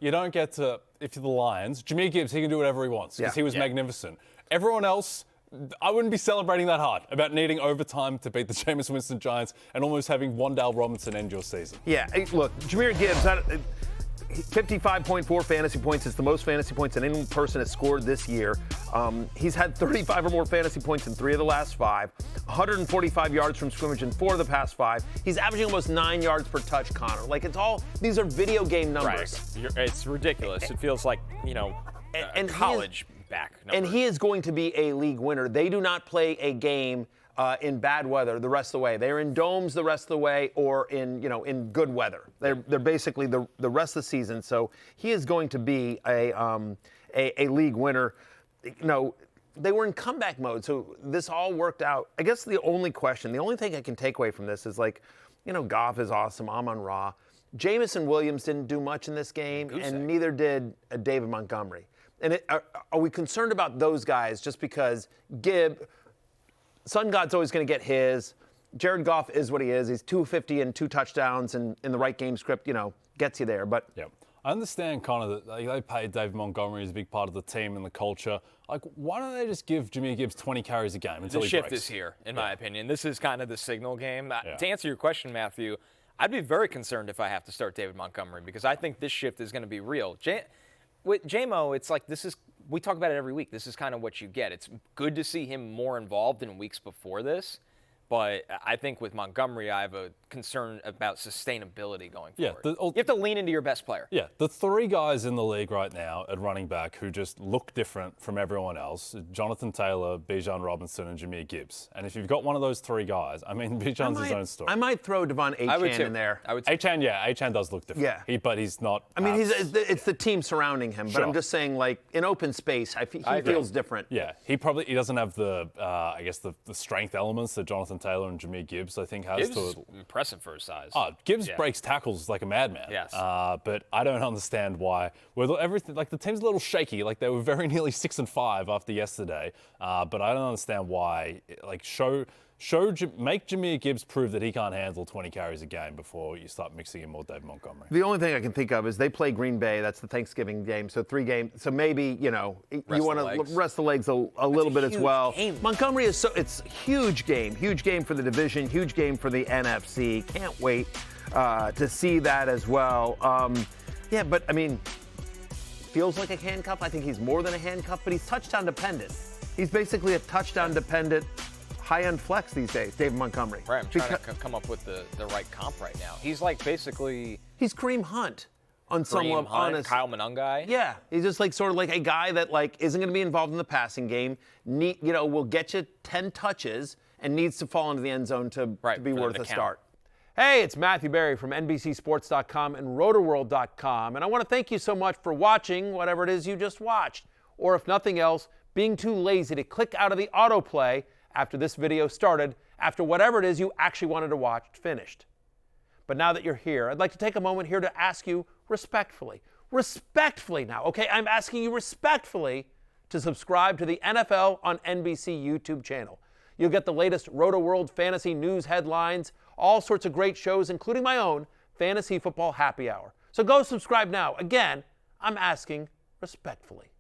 you don't get to, if you're the Lions, Jahmyr Gibbs, he can do whatever he wants because he was magnificent. Everyone else, I wouldn't be celebrating that hard about needing overtime to beat the Jameis Winston Giants and almost having Wan'Dale Robinson end your season. Yeah, look, Jahmyr Gibbs, 55.4 fantasy points. It's the most fantasy points that any person has scored this year. He's had 35 or more fantasy points in 3 of the last 5, 145 yards from scrimmage in 4 of the past 5. He's averaging almost 9 yards per touch, Connor. Like, it's all, these are video game numbers. Right. It's ridiculous. It feels like, and college back numbers. And he is going to be a league winner. They do not play a game in bad weather the rest of the way. They're in domes the rest of the way, or in good weather. They're basically the rest of the season. So he is going to be a league winner. They were in comeback mode, so this all worked out. I guess the only thing I can take away from this is Goff is awesome. Amon-Ra. Jamison Williams didn't do much in this game, and neither did David Montgomery. And are we concerned about those guys just because Sun God's always going to get his. Jared Goff is what he is. He's 250 and 2 touchdowns, and in the right game script, gets you there. But I understand, Connor, that they paid David Montgomery as a big part of the team and the culture. Why don't they just give Jahmyr Gibbs 20 carries a game until the he shift breaks? is here, in my opinion. This is kind of the signal game. To answer your question, Matthew, I'd be very concerned if I have to start David Montgomery because I think this shift is going to be real. With J-Mo, it's like we talk about it every week. This is kind of what you get. It's good to see him more involved in weeks before this. But I think with Montgomery, I have a concern about sustainability going forward. You have to lean into your best player. Yeah, the 3 guys in the league right now at running back who just look different from everyone else, Jonathan Taylor, Bijan Robinson, and Jahmyr Gibbs. And if you've got one of those 3 guys, Bijan's his own story. I might throw Devon Achane in there. Achane does look different. Yeah. But he's not. It's the team surrounding him. But I'm just saying, in open space, he feels different. Yeah, he doesn't have the strength elements that Jonathan Taylor and Jahmyr Gibbs, I think, has. Gibbs impressive for his size. Gibbs breaks tackles like a madman. Yes. But I don't understand why. The team's a little shaky. They were very nearly 6-5 after yesterday. But I don't understand why. Make Jahmyr Gibbs prove that he can't handle 20 carries a game before you start mixing in more David Montgomery. The only thing I can think of is they play Green Bay. That's the Thanksgiving game. So 3 games. So maybe, you want to rest the legs a little bit as well. Game. Montgomery it's a huge game. Huge game for the division. Huge game for the NFC. Can't wait to see that as well. Feels like a handcuff. I think he's more than a handcuff, but he's touchdown dependent. He's basically a touchdown dependent high-end flex these days, David Montgomery. Right, I'm trying to come up with the right comp right now. He's basically... He's Kareem Hunt on some level. Kyle Monangai. Yeah, he's just sort of like a guy that isn't going to be involved in the passing game, will get you 10 touches and needs to fall into the end zone to be worth a start. Hey, it's Matthew Berry from NBCSports.com and RotoWorld.com, and I want to thank you so much for watching whatever it is you just watched, or if nothing else, being too lazy to click out of the autoplay after this video started, after whatever it is you actually wanted to watch finished. But now that you're here, I'd like to take a moment here to ask you respectfully now, okay? I'm asking you respectfully to subscribe to the NFL on NBC YouTube channel. You'll get the latest Roto-World fantasy news headlines, all sorts of great shows, including my own Fantasy Football Happy Hour. So go subscribe now. Again, I'm asking respectfully.